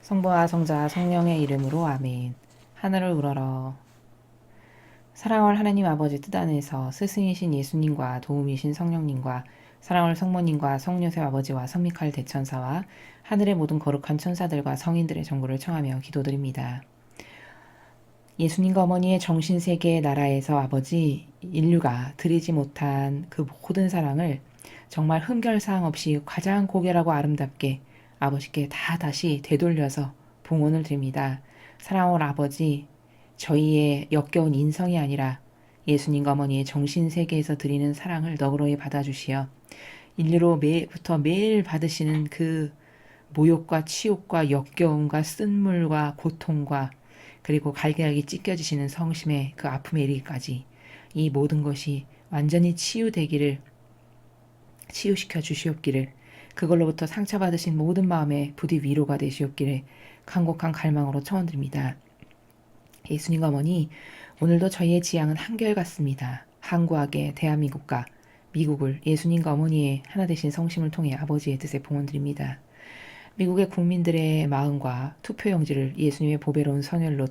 성부와 성자와 성령의 이름으로 아멘. 하늘을 우러러. 사랑할 하나님 아버지 뜻 안에서 스승이신 예수님과 도움이신 성령님과 사랑할 성모님과 성요셉 아버지와 성미칼 대천사와 하늘의 모든 거룩한 천사들과 성인들의 정보를 청하며 기도드립니다. 예수님과 어머니의 정신세계의 나라에서 아버지 인류가 드리지 못한 그 모든 사랑을 정말 흠결사항 없이 가장 고결하고 아름답게 아버지께 다 다시 되돌려서 봉헌을 드립니다. 사랑하는 아버지, 저희의 역겨운 인성이 아니라 예수님과 어머니의 정신세계에서 드리는 사랑을 너그러이 받아주시어 인류로 매부터 매일 받으시는 그 모욕과 치욕과 역겨움과 쓴물과 고통과 그리고 갈기갈기 찢겨지시는 성심의 그 아픔에 이르기까지 이 모든 것이 완전히 치유시켜 주시옵기를, 그걸로부터 상처받으신 모든 마음에 부디 위로가 되시옵기를 간곡한 갈망으로 청원드립니다. 예수님과 어머니, 오늘도 저희의 지향은 한결같습니다. 한구하게 대한민국과 미국을 예수님과 어머니의 하나 되신 성심을 통해 아버지의 뜻에 봉헌드립니다. 미국의 국민들의 마음과 투표용지를 예수님의 보배로운 선혈로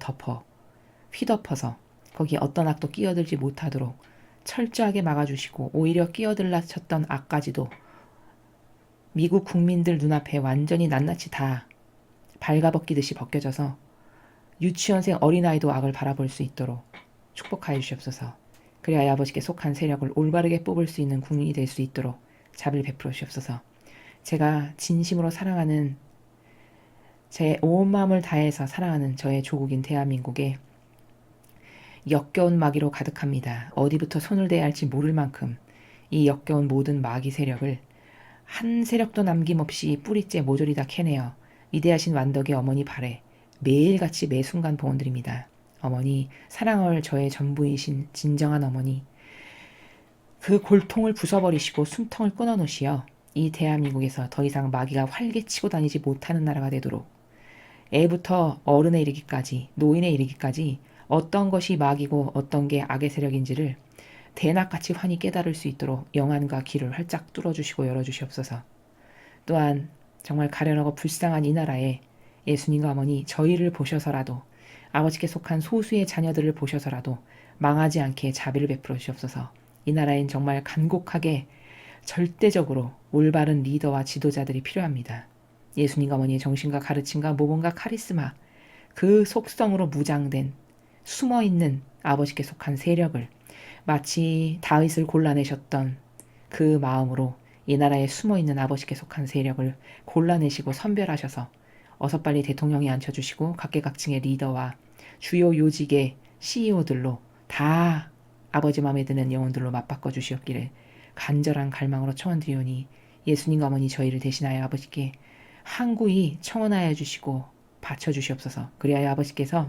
휘덮어서 거기에 어떤 악도 끼어들지 못하도록 철저하게 막아주시고, 오히려 끼어들라 쳤던 악까지도 미국 국민들 눈앞에 완전히 낱낱이 다 발가벗기듯이 벗겨져서 유치원생 어린아이도 악을 바라볼 수 있도록 축복하여 주시옵소서. 그래야 아버지께 속한 세력을 올바르게 뽑을 수 있는 국민이 될 수 있도록 자비를 베풀어 주시옵소서. 제가 진심으로 사랑하는, 제 온 마음을 다해서 사랑하는 저의 조국인 대한민국에 역겨운 마귀로 가득합니다. 어디부터 손을 대야 할지 모를 만큼 이 역겨운 모든 마귀 세력을 한 세력도 남김없이 뿌리째 모조리 다 캐내어 위대하신 완덕의 어머니 발에 매일같이 매 순간 봉헌드립니다. 어머니, 사랑할 저의 전부이신 진정한 어머니, 그 골통을 부숴버리시고 숨통을 끊어놓으시어 이 대한민국에서 더 이상 마귀가 활개치고 다니지 못하는 나라가 되도록, 애부터 어른에 이르기까지, 노인에 이르기까지 어떤 것이 마귀고 어떤 게 악의 세력인지를 대낮같이 환히 깨달을 수 있도록 영안과 귀를 활짝 뚫어주시고 열어주시옵소서. 또한 정말 가련하고 불쌍한 이 나라에 예수님과 어머니, 저희를 보셔서라도, 아버지께 속한 소수의 자녀들을 보셔서라도 망하지 않게 자비를 베풀어 주시옵소서. 이 나라엔 정말 간곡하게 절대적으로 올바른 리더와 지도자들이 필요합니다. 예수님과 어머니의 정신과 가르침과 모범과 카리스마, 그 속성으로 무장된 숨어있는 아버지께 속한 세력을 마치 다윗을 골라내셨던 그 마음으로 이 나라에 숨어있는 아버지께 속한 세력을 골라내시고 선별하셔서 어서 빨리 대통령에 앉혀주시고 각계각층의 리더와 주요 요직의 CEO들로 다 아버지 마음에 드는 영혼들로 맞바꿔 주시옵기를 간절한 갈망으로 청원드리오니, 예수님과 어머니 저희를 대신하여 아버지께 항구히 청원하여 주시고 바쳐주시옵소서. 그리하여 아버지께서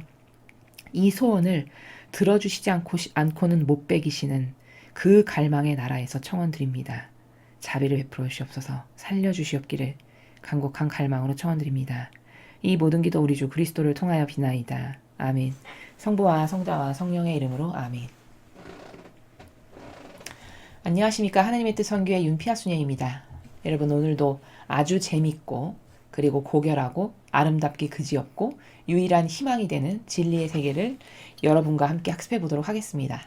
이 소원을 들어주시지 않고는 못 베기시는 그 갈망의 나라에서 청원드립니다. 자비를 베풀어 주시옵소서. 살려주시옵기를 간곡한 갈망으로 청원드립니다. 이 모든 기도 우리 주 그리스도를 통하여 비나이다. 아멘. 성부와 성자와 성령의 이름으로 아멘. 안녕하십니까. 하나님의 뜻 선교의 윤피아수녀입니다. 여러분, 오늘도 아주 재밌고 그리고 고결하고 아름답게 그지없고 유일한 희망이 되는 진리의 세계를 여러분과 함께 학습해 보도록 하겠습니다.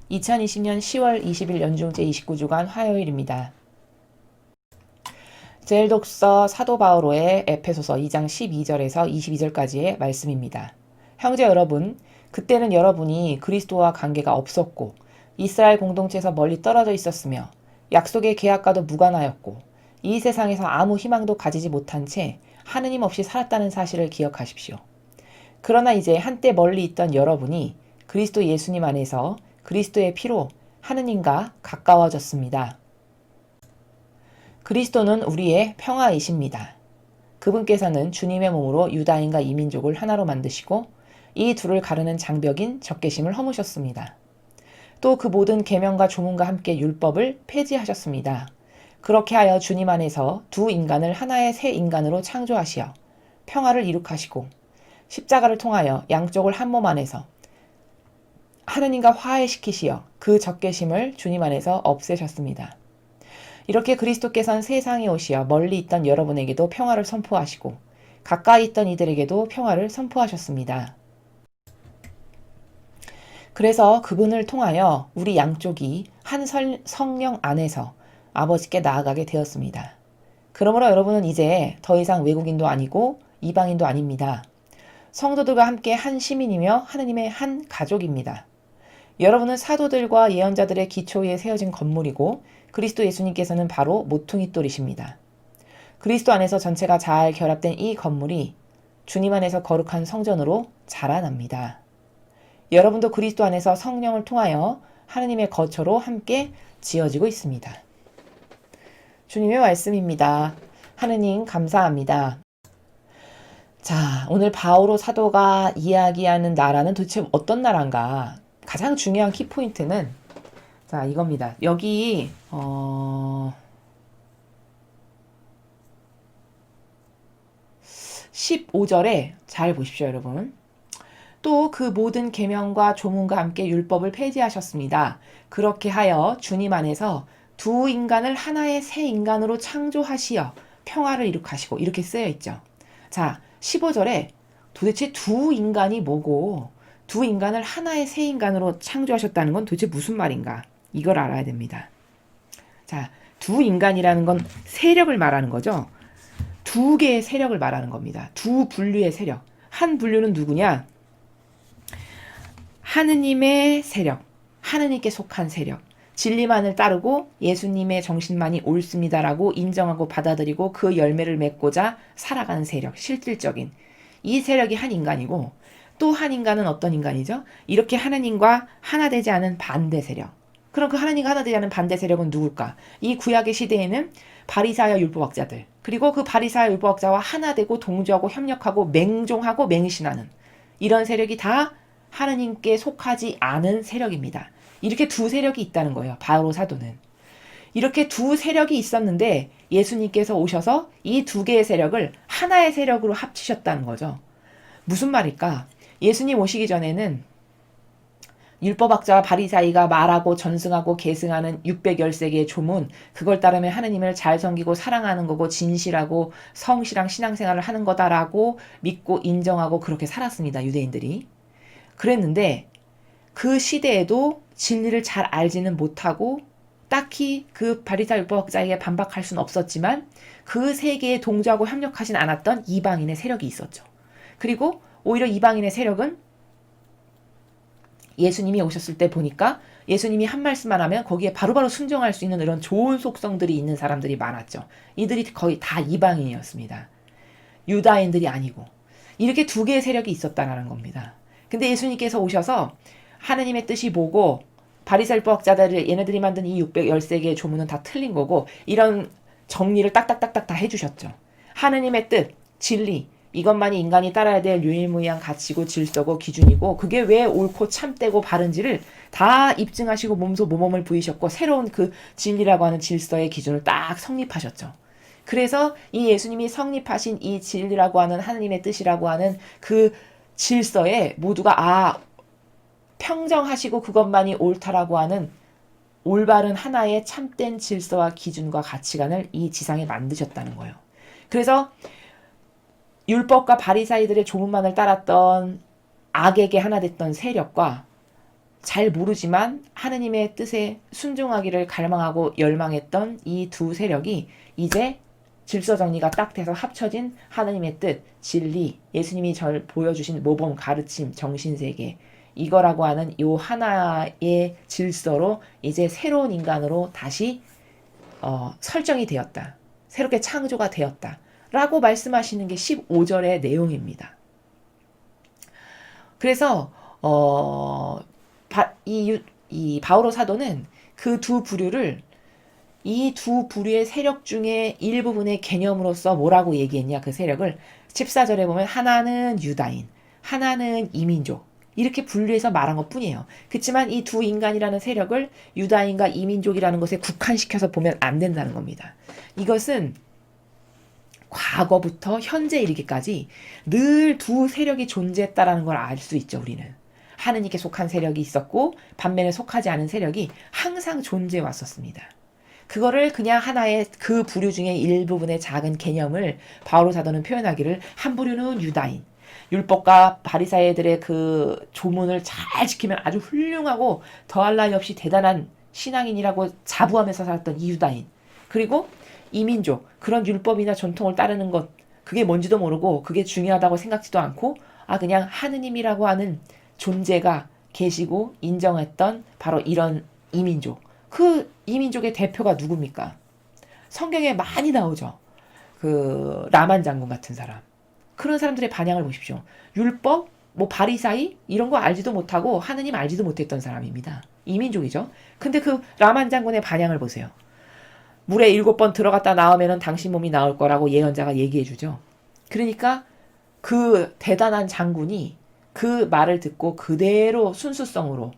2020년 10월 20일 연중 제29주간 화요일입니다. 제일독서 사도 바오로의 에페소서 2장 12절에서 22절까지의 말씀입니다. 형제 여러분, 그때는 여러분이 그리스도와 관계가 없었고 이스라엘 공동체에서 멀리 떨어져 있었으며 약속의 계약과도 무관하였고 이 세상에서 아무 희망도 가지지 못한 채 하느님 없이 살았다는 사실을 기억하십시오. 그러나 이제 한때 멀리 있던 여러분이 그리스도 예수님 안에서 그리스도의 피로 하느님과 가까워졌습니다. 그리스도는 우리의 평화이십니다. 그분께서는 주님의 몸으로 유다인과 이민족을 하나로 만드시고 이 둘을 가르는 장벽인 적개심을 허무셨습니다. 또 그 모든 계명과 조문과 함께 율법을 폐지하셨습니다. 그렇게 하여 주님 안에서 두 인간을 하나의 새 인간으로 창조하시어 평화를 이룩하시고 십자가를 통하여 양쪽을 한 몸 안에서 하느님과 화해시키시어 그 적개심을 주님 안에서 없애셨습니다. 이렇게 그리스도께서는 세상에 오시어 멀리 있던 여러분에게도 평화를 선포하시고 가까이 있던 이들에게도 평화를 선포하셨습니다. 그래서 그분을 통하여 우리 양쪽이 한 성령 안에서 아버지께 나아가게 되었습니다. 그러므로 여러분은 이제 더 이상 외국인도 아니고 이방인도 아닙니다. 성도들과 함께 한 시민이며 하느님의 한 가족입니다. 여러분은 사도들과 예언자들의 기초 위에 세워진 건물이고 그리스도 예수님께서는 바로 모퉁이 돌이십니다. 그리스도 안에서 전체가 잘 결합된 이 건물이 주님 안에서 거룩한 성전으로 자라납니다. 여러분도 그리스도 안에서 성령을 통하여 하느님의 거처로 함께 지어지고 있습니다. 주님의 말씀입니다. 하느님 감사합니다. 자, 오늘 바오로 사도가 이야기하는 나라는 도대체 어떤 나라인가? 가장 중요한 키포인트는 자, 이겁니다. 여기 15절에 잘 보십시오, 여러분. 또 그 모든 계명과 조문과 함께 율법을 폐지하셨습니다. 그렇게 하여 주님 안에서 두 인간을 하나의 새 인간으로 창조하시어 평화를 이룩하시고 이렇게 쓰여 있죠. 자, 15절에 도대체 두 인간이 뭐고 두 인간을 하나의 새 인간으로 창조하셨다는 건 도대체 무슨 말인가? 이걸 알아야 됩니다. 자, 두 인간이라는 건 세력을 말하는 거죠. 두 개의 세력을 말하는 겁니다. 두 분류의 세력. 한 분류는 누구냐? 하느님의 세력, 하느님께 속한 세력, 진리만을 따르고 예수님의 정신만이 옳습니다라고 인정하고 받아들이고 그 열매를 맺고자 살아가는 세력, 실질적인 이 세력이 한 인간이고 또 한 인간은 어떤 인간이죠? 이렇게 하나님과 하나 되지 않은 반대 세력. 그럼 그 하나님과 하나 되지 않은 반대 세력은 누굴까? 이 구약의 시대에는 바리사야 율법학자들, 그리고 그 바리사야 율법학자와 하나 되고 동조하고 협력하고 맹종하고 맹신하는 이런 세력이 다 하나님께 속하지 않은 세력입니다. 이렇게 두 세력이 있다는 거예요. 바오로 사도는. 이렇게 두 세력이 있었는데 예수님께서 오셔서 이 두 개의 세력을 하나의 세력으로 합치셨다는 거죠. 무슨 말일까? 예수님 오시기 전에는 율법학자와 바리사이가 말하고 전승하고 계승하는 613개의 조문, 그걸 따르면 하느님을 잘 섬기고 사랑하는 거고 진실하고 성실한 신앙생활을 하는 거다라고 믿고 인정하고 그렇게 살았습니다. 유대인들이. 그랬는데 그 시대에도 진리를 잘 알지는 못하고 딱히 그 바리사 율법학자에게 반박할 수는 없었지만 그 세계에 동조하고 협력하진 않았던 이방인의 세력이 있었죠. 그리고 오히려 이방인의 세력은 예수님이 오셨을 때 보니까 예수님이 한 말씀만 하면 거기에 바로바로 순종할 수 있는 이런 좋은 속성들이 있는 사람들이 많았죠. 이들이 거의 다 이방인이었습니다. 유다인들이 아니고. 이렇게 두 개의 세력이 있었다는 겁니다. 근데 예수님께서 오셔서 하느님의 뜻이 뭐고 바리새인법학자들을 얘네들이 만든 이 613개의 조문은 다 틀린 거고 이런 정리를 딱딱딱딱 다 해주셨죠. 하느님의 뜻, 진리, 이것만이 인간이 따라야 될 유일무이한 가치고 질서고 기준이고 그게 왜 옳고 참되고 바른지를 다 입증하시고 몸소 모범을 부이셨고 새로운 그 진리라고 하는 질서의 기준을 딱 성립하셨죠. 그래서 이 예수님이 성립하신 이 진리라고 하는 하느님의 뜻이라고 하는 그 질서에 모두가 평정하시고 그것만이 옳다라고 하는 올바른 하나의 참된 질서와 기준과 가치관을 이 지상에 만드셨다는 거예요. 그래서 율법과 바리사이들의 조문만을 따랐던 악에게 하나 됐던 세력과 잘 모르지만 하느님의 뜻에 순종하기를 갈망하고 열망했던 이 두 세력이 이제 질서 정리가 딱 돼서 합쳐진 하느님의 뜻, 진리, 예수님이 보여주신 모범, 가르침, 정신세계 이거라고 하는 요 하나의 질서로 이제 새로운 인간으로 다시 설정이 되었다. 새롭게 창조가 되었다. 라고 말씀하시는 게 15절의 내용입니다. 그래서 이 바오로 사도는 그 두 부류를 이 두 부류의 세력 중에 일부분의 개념으로서 뭐라고 얘기했냐 그 세력을 14절에 보면 하나는 유다인, 하나는 이민족 이렇게 분류해서 말한 것 뿐이에요. 그렇지만 이 두 인간이라는 세력을 유다인과 이민족이라는 것에 국한시켜서 보면 안 된다는 겁니다. 이것은 과거부터 현재 이르기까지 늘 두 세력이 존재했다라는 걸 알 수 있죠. 우리는 하느님께 속한 세력이 있었고 반면에 속하지 않은 세력이 항상 존재해 왔었습니다. 그거를 그냥 하나의 그 부류 중에 일부분의 작은 개념을 바오로 사도는 표현하기를 한 부류는 유다인, 율법과 바리사이들의 그 조문을 잘 지키면 아주 훌륭하고 더할 나위 없이 대단한 신앙인이라고 자부하면서 살았던 이 유다인, 그리고 이민족, 그런 율법이나 전통을 따르는 것, 그게 뭔지도 모르고 그게 중요하다고 생각지도 않고 그냥 하느님이라고 하는 존재가 계시고 인정했던 바로 이런 이민족. 그 이민족의 대표가 누굽니까? 성경에 많이 나오죠. 그 라만 장군 같은 사람. 그런 사람들의 반향을 보십시오. 율법, 뭐 바리사이 이런 거 알지도 못하고 하느님 알지도 못했던 사람입니다. 이민족이죠. 근데 그 라만 장군의 반향을 보세요. 물에 7번 들어갔다 나오면은 당신 몸이 나올 거라고 예언자가 얘기해 주죠. 그러니까 그 대단한 장군이 그 말을 듣고 그대로 순수성으로,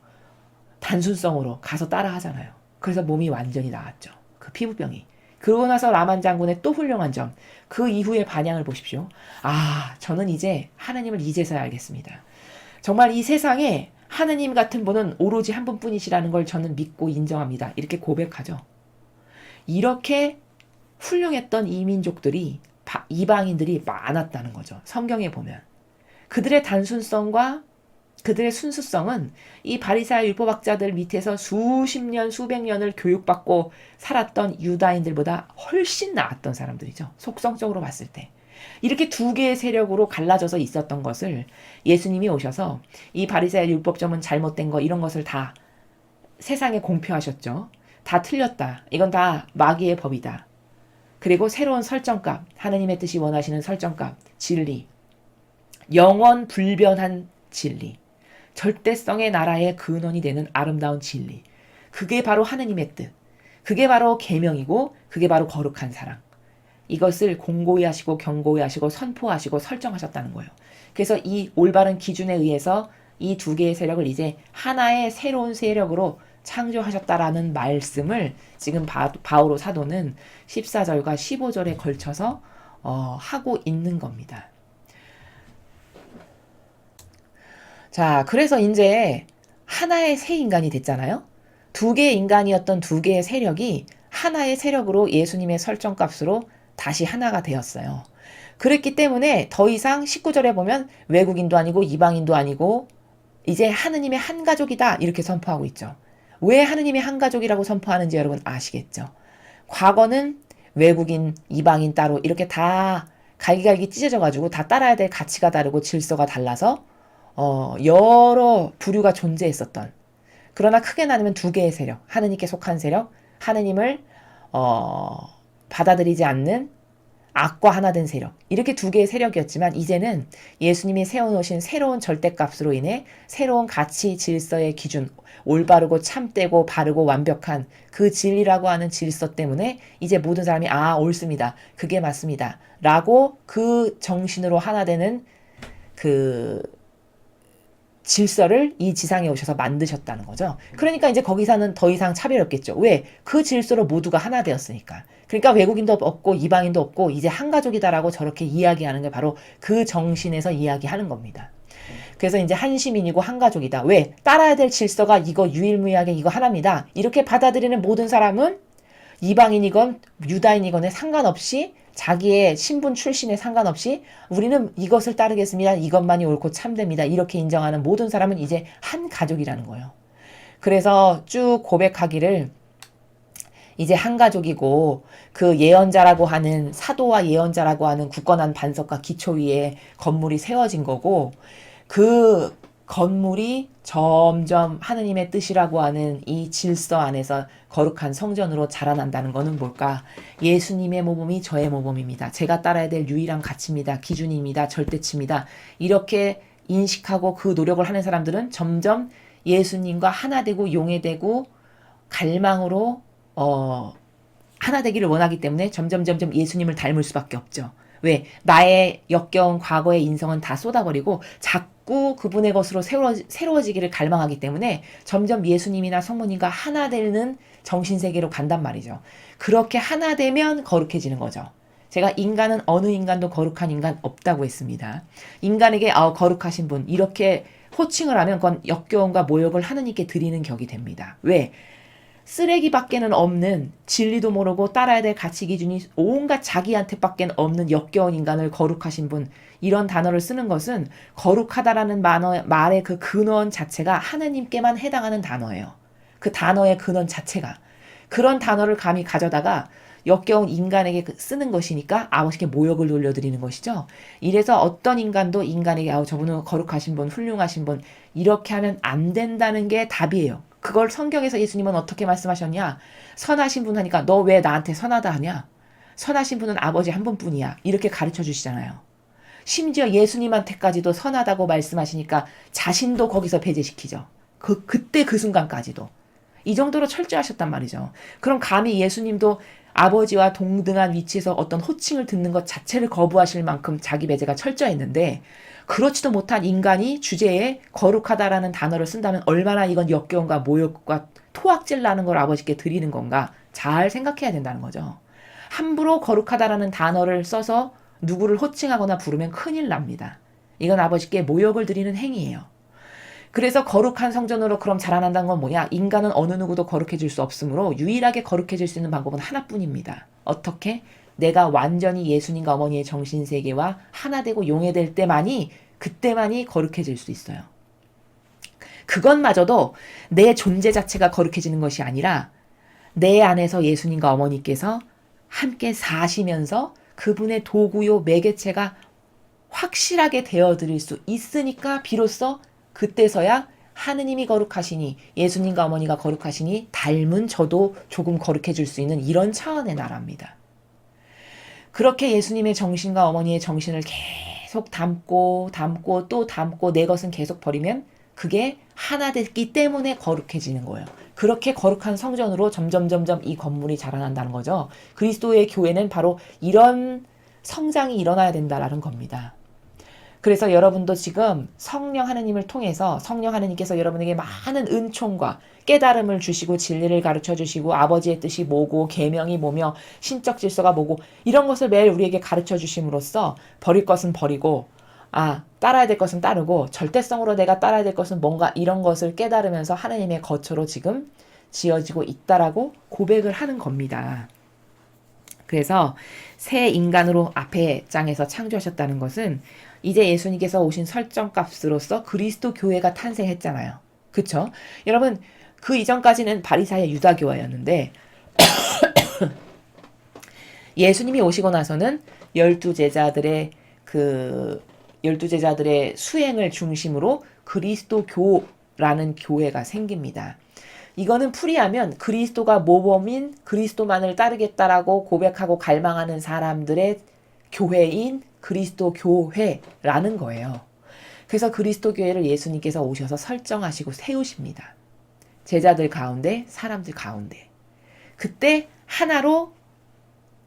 단순성으로 가서 따라 하잖아요. 그래서 몸이 완전히 나았죠. 그 피부병이. 그러고 나서 라만 장군의 또 훌륭한 점, 그 이후의 반향을 보십시오. 저는 이제 하나님을 이제서야 알겠습니다. 정말 이 세상에 하나님 같은 분은 오로지 한 분뿐이시라는 걸 저는 믿고 인정합니다. 이렇게 고백하죠. 이렇게 훌륭했던 이민족들이, 이방인들이 많았다는 거죠. 성경에 보면. 그들의 단순성과 그들의 순수성은 이 바리사의 율법학자들 밑에서 수십 년, 수백 년을 교육받고 살았던 유다인들보다 훨씬 나았던 사람들이죠. 속성적으로 봤을 때. 이렇게 두 개의 세력으로 갈라져서 있었던 것을 예수님이 오셔서 이 바리사의 율법점은 잘못된 거 이런 것을 다 세상에 공표하셨죠. 다 틀렸다. 이건 다 마귀의 법이다. 그리고 새로운 설정값, 하느님의 뜻이 원하시는 설정값, 진리, 영원 불변한 진리, 절대성의 나라의 근원이 되는 아름다운 진리. 그게 바로 하느님의 뜻. 그게 바로 계명이고 그게 바로 거룩한 사랑. 이것을 공고히 하시고 경고히 하시고 선포하시고 설정하셨다는 거예요. 그래서 이 올바른 기준에 의해서 이 두 개의 세력을 이제 하나의 새로운 세력으로 창조하셨다라는 말씀을 지금 바오로 사도는 14절과 15절에 걸쳐서 하고 있는 겁니다. 자, 그래서 이제 하나의 새 인간이 됐잖아요. 두 개의 인간이었던 두 개의 세력이 하나의 세력으로 예수님의 설정값으로 다시 하나가 되었어요. 그랬기 때문에 더 이상 19절에 보면 외국인도 아니고 이방인도 아니고 이제 하느님의 한 가족이다 이렇게 선포하고 있죠. 왜 하느님의 한 가족이라고 선포하는지 여러분 아시겠죠? 과거는 외국인, 이방인 따로 이렇게 다 갈기갈기 찢어져가지고 다 따라야 될 가치가 다르고 질서가 달라서 여러 부류가 존재했었던, 그러나 크게 나누면 두 개의 세력, 하느님께 속한 세력, 하느님을 받아들이지 않는 악과 하나 된 세력, 이렇게 두 개의 세력이었지만 이제는 예수님이 세워놓으신 새로운 절대값으로 인해 새로운 가치 질서의 기준, 올바르고 참되고 바르고 완벽한 그 진리라고 하는 질서 때문에 이제 모든 사람이 옳습니다, 그게 맞습니다 라고 그 정신으로 하나 되는 그 질서를 이 지상에 오셔서 만드셨다는 거죠. 그러니까 이제 거기서는 더 이상 차별이 없겠죠. 왜? 그 질서로 모두가 하나 되었으니까. 그러니까 외국인도 없고 이방인도 없고 이제 한 가족이다라고 저렇게 이야기하는 게 바로 그 정신에서 이야기하는 겁니다. 그래서 이제 한 시민이고 한 가족이다. 왜? 따라야 될 질서가 이거 유일무이하게 이거 하나입니다. 이렇게 받아들이는 모든 사람은 이방인이건 유다인이건에 상관없이, 자기의 신분 출신에 상관없이 우리는 이것을 따르겠습니다. 이것만이 옳고 참됩니다. 이렇게 인정하는 모든 사람은 이제 한 가족이라는 거예요. 그래서 쭉 고백하기를 이제 한 가족이고 그 예언자라고 하는, 사도와 예언자라고 하는 굳건한 반석과 기초 위에 건물이 세워진 거고, 그 건물이 점점 하느님의 뜻이라고 하는 이 질서 안에서 거룩한 성전으로 자라난다는 것은 뭘까? 예수님의 모범이 저의 모범입니다. 제가 따라야 될 유일한 가치입니다. 기준입니다. 절대치입니다. 이렇게 인식하고 그 노력을 하는 사람들은 점점 예수님과 하나 되고 용해되고 갈망으로 하나 되기를 원하기 때문에 점점 예수님을 닮을 수밖에 없죠. 왜? 나의 역겨운 과거의 인성은 다 쏟아버리고 자꾸 그분의 것으로 새로워지기를 갈망하기 때문에 점점 예수님이나 성모님과 하나 되는 정신세계로 간단 말이죠. 그렇게 하나 되면 거룩해지는 거죠. 제가 인간은 어느 인간도 거룩한 인간 없다고 했습니다. 인간에게 거룩하신 분 이렇게 호칭을 하면 그건 역겨움과 모욕을 하느님께 드리는 격이 됩니다. 왜? 쓰레기밖에는 없는, 진리도 모르고 따라야 될 가치 기준이 온갖 자기한테밖에 없는 역겨운 인간을 거룩하신 분, 이런 단어를 쓰는 것은 거룩하다라는 말의 그 근원 자체가 하느님께만 해당하는 단어예요. 그 단어의 근원 자체가. 그런 단어를 감히 가져다가 역겨운 인간에게 쓰는 것이니까 아버지께 모욕을 돌려드리는 것이죠. 이래서 어떤 인간도 인간에게 저분은 거룩하신 분, 훌륭하신 분, 이렇게 하면 안 된다는 게 답이에요. 그걸 성경에서 예수님은 어떻게 말씀하셨냐? 선하신 분 하니까 너 왜 나한테 선하다 하냐? 선하신 분은 아버지 한 분뿐이야. 이렇게 가르쳐 주시잖아요. 심지어 예수님한테까지도 선하다고 말씀하시니까 자신도 거기서 배제시키죠. 그때 그 순간까지도. 이 정도로 철저하셨단 말이죠. 그럼 감히 예수님도 아버지와 동등한 위치에서 어떤 호칭을 듣는 것 자체를 거부하실 만큼 자기 배제가 철저했는데, 그렇지도 못한 인간이 주제에 거룩하다라는 단어를 쓴다면 얼마나 이건 역겨움과 모욕과 토악질 나는 걸 아버지께 드리는 건가 잘 생각해야 된다는 거죠. 함부로 거룩하다라는 단어를 써서 누구를 호칭하거나 부르면 큰일 납니다. 이건 아버지께 모욕을 드리는 행위예요. 그래서 거룩한 성전으로 그럼 자라난다는 건 뭐냐? 인간은 어느 누구도 거룩해질 수 없으므로 유일하게 거룩해질 수 있는 방법은 하나뿐입니다. 어떻게? 내가 완전히 예수님과 어머니의 정신세계와 하나 되고 용해될 때만이, 그때만이 거룩해질 수 있어요. 그것마저도 내 존재 자체가 거룩해지는 것이 아니라 내 안에서 예수님과 어머니께서 함께 사시면서 그분의 도구요 매개체가 확실하게 되어드릴 수 있으니까 비로소 그때서야 하느님이 거룩하시니 예수님과 어머니가 거룩하시니 닮은 저도 조금 거룩해질 수 있는 이런 차원의 나라입니다. 그렇게 예수님의 정신과 어머니의 정신을 계속 담고 또 담고 내 것은 계속 버리면 그게 하나 됐기 때문에 거룩해지는 거예요. 그렇게 거룩한 성전으로 점점 이 건물이 자라난다는 거죠. 그리스도의 교회는 바로 이런 성장이 일어나야 된다라는 겁니다. 그래서 여러분도 지금 성령 하느님을 통해서 성령 하느님께서 여러분에게 많은 은총과 깨달음을 주시고 진리를 가르쳐 주시고 아버지의 뜻이 뭐고 계명이 뭐며 신적 질서가 뭐고 이런 것을 매일 우리에게 가르쳐 주심으로써 버릴 것은 버리고 따라야 될 것은 따르고 절대성으로 내가 따라야 될 것은 뭔가 이런 것을 깨달으면서 하느님의 거처로 지금 지어지고 있다라고 고백을 하는 겁니다. 그래서 새 인간으로 앞에 장에서 창조하셨다는 것은 이제 예수님께서 오신 설정값으로서 그리스도 교회가 탄생했잖아요. 그쵸? 여러분 그 이전까지는 바리사의 유다교회였는데 예수님이 오시고 나서는 열두 제자들의 수행을 중심으로 그리스도교라는 교회가 생깁니다. 이거는 풀이하면 그리스도가 모범인 그리스도만을 따르겠다라고 고백하고 갈망하는 사람들의 교회인 그리스도 교회라는 거예요. 그래서 그리스도 교회를 예수님께서 오셔서 설정하시고 세우십니다. 제자들 가운데, 사람들 가운데. 그때 하나로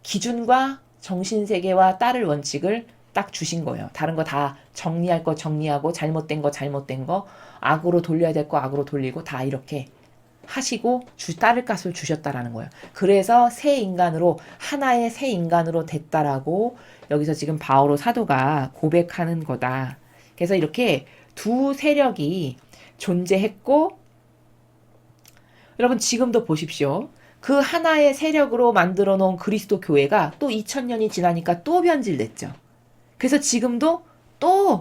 기준과 정신세계와 따를 원칙을 딱 주신 거예요. 다른 거 다 정리할 거 정리하고 잘못된 거 악으로 돌려야 될 거 악으로 돌리고 다 이렇게 하시고 따를 값을 주셨다라는 거예요. 그래서 새 인간으로 하나의 새 인간으로 됐다라고 여기서 지금 바오로 사도가 고백하는 거다. 그래서 이렇게 두 세력이 존재했고 여러분 지금도 보십시오. 그 하나의 세력으로 만들어 놓은 그리스도 교회가 또 2000년이 지나니까 또 변질됐죠. 그래서 지금도 또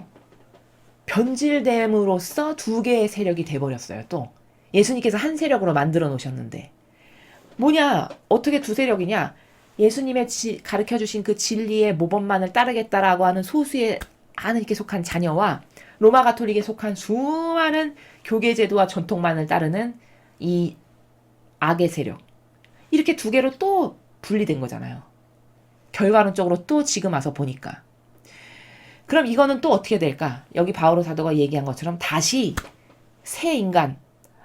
변질됨으로써 두 개의 세력이 돼버렸어요. 또 예수님께서 한 세력으로 만들어 놓으셨는데 뭐냐? 어떻게 두 세력이냐? 예수님의 가르쳐주신 그 진리의 모범만을 따르겠다라고 하는 소수의 하느님께 속한 자녀와 로마 가톨릭에 속한 수많은 교계 제도와 전통만을 따르는 이 악의 세력. 이렇게 두 개로 또 분리된 거잖아요. 결과론적으로 또 지금 와서 보니까. 그럼 이거는 또 어떻게 될까? 여기 바오로 사도가 얘기한 것처럼 다시 새 인간,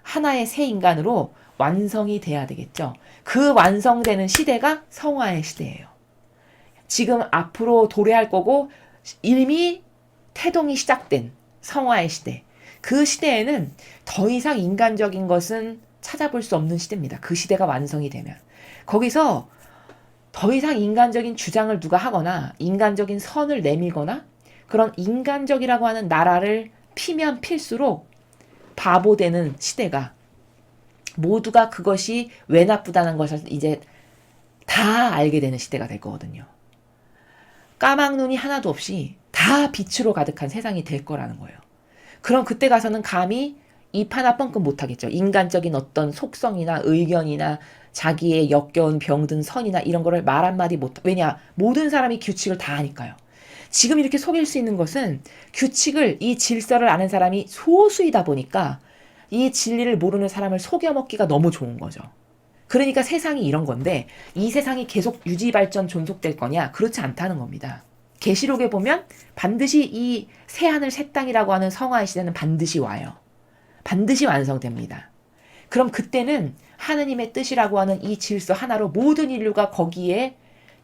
하나의 새 인간으로 완성이 돼야 되겠죠. 그 완성되는 시대가 성화의 시대예요. 지금 앞으로 도래할 거고 이미 태동이 시작된 성화의 시대. 그 시대에는 더 이상 인간적인 것은 찾아볼 수 없는 시대입니다. 그 시대가 완성이 되면. 거기서 더 이상 인간적인 주장을 누가 하거나 인간적인 선을 내밀거나 그런 인간적이라고 하는 나라를 피면 필수록 바보 되는 시대가 모두가 그것이 왜 나쁘다는 것을 이제 다 알게 되는 시대가 될 거거든요. 까막눈이 하나도 없이 다 빛으로 가득한 세상이 될 거라는 거예요. 그럼 그때 가서는 감히 입 하나 뻥끗 못하겠죠. 인간적인 어떤 속성이나 의견이나 자기의 역겨운 병든 선이나 이런 거를 말 한마디 못, 왜냐? 모든 사람이 규칙을 다 아니까요. 지금 이렇게 속일 수 있는 것은 규칙을, 이 질서를 아는 사람이 소수이다 보니까 이 진리를 모르는 사람을 속여먹기가 너무 좋은 거죠. 그러니까 세상이 이런 건데 이 세상이 계속 유지 발전 존속될 거냐? 그렇지 않다는 겁니다. 계시록에 보면 반드시 이 새하늘 새 땅이라고 하는 성화의 시대는 반드시 와요. 반드시 완성됩니다. 그럼 그때는 하느님의 뜻이라고 하는 이 질서 하나로 모든 인류가 거기에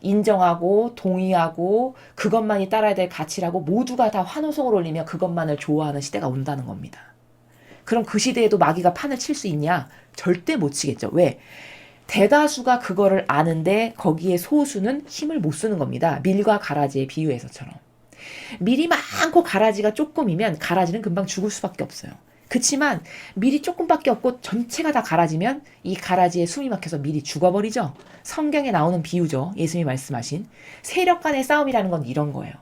인정하고 동의하고 그것만이 따라야 될 가치라고 모두가 다 환호성을 올리며 그것만을 좋아하는 시대가 온다는 겁니다. 그럼 그 시대에도 마귀가 판을 칠 수 있냐? 절대 못 치겠죠. 왜? 대다수가 그거를 아는데 거기에 소수는 힘을 못 쓰는 겁니다. 밀과 가라지의 비유에서처럼. 밀이 많고 가라지가 조금이면 가라지는 금방 죽을 수밖에 없어요. 그치만 밀이 조금밖에 없고 전체가 다 가라지면 이 가라지에 숨이 막혀서 밀이 죽어버리죠. 성경에 나오는 비유죠. 예수님이 말씀하신. 세력 간의 싸움이라는 건 이런 거예요.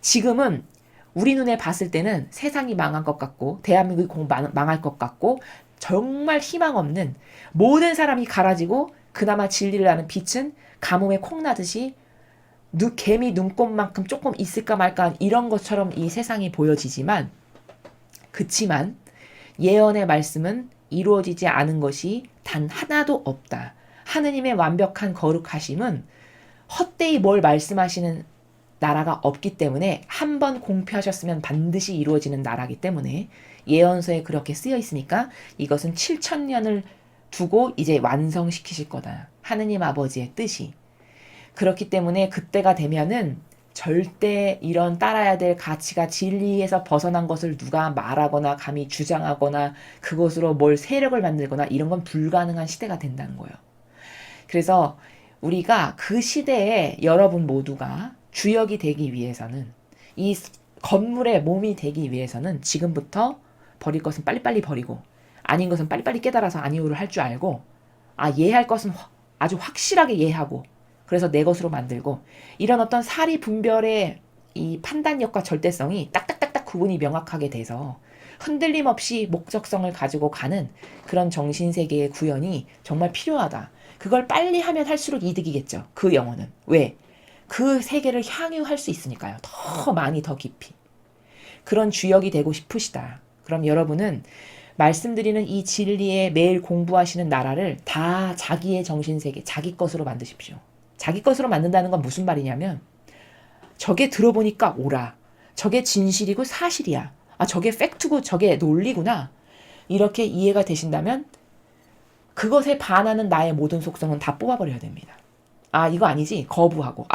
지금은 우리 눈에 봤을 때는 세상이 망한 것 같고 대한민국이 망할 것 같고 정말 희망 없는 모든 사람이 가라지고 그나마 진리를 아는 빛은 가뭄에 콩 나듯이 개미 눈곱만큼 조금 있을까 말까 이런 것처럼 이 세상이 보여지지만 그치만 예언의 말씀은 이루어지지 않은 것이 단 하나도 없다. 하느님의 완벽한 거룩하심은 헛되이 뭘 말씀하시는 나라가 없기 때문에 한 번 공표하셨으면 반드시 이루어지는 나라기 때문에 예언서에 그렇게 쓰여 있으니까 이것은 7,000년을 두고 이제 완성시키실 거다. 하느님 아버지의 뜻이. 그렇기 때문에 그때가 되면은 절대 이런 따라야 될 가치가 진리에서 벗어난 것을 누가 말하거나 감히 주장하거나 그것으로 뭘 세력을 만들거나 이런 건 불가능한 시대가 된다는 거예요. 그래서 우리가 그 시대에 여러분 모두가 주역이 되기 위해서는 이 건물의 몸이 되기 위해서는 지금부터 버릴 것은 빨리빨리 버리고 아닌 것은 빨리빨리 깨달아서 아니오를 할 줄 알고 이해할 것은 아주 확실하게 이해하고 그래서 내 것으로 만들고 이런 어떤 사리 분별의 이 판단력과 절대성이 딱딱딱딱 구분이 명확하게 돼서 흔들림 없이 목적성을 가지고 가는 그런 정신세계의 구현이 정말 필요하다. 그걸 빨리 하면 할수록 이득이겠죠. 그 영혼은. 왜? 그 세계를 향유할 수 있으니까요. 더 많이 더 깊이. 그런 주역이 되고 싶으시다. 그럼 여러분은 말씀드리는 이 진리에 매일 공부하시는 나라를 다 자기의 정신세계, 자기 것으로 만드십시오. 자기 것으로 만든다는 건 무슨 말이냐면 저게 들어보니까 옳아. 저게 진실이고 사실이야. 저게 팩트고 저게 논리구나. 이렇게 이해가 되신다면 그것에 반하는 나의 모든 속성은 다 뽑아버려야 됩니다. 이거 아니지? 거부하고.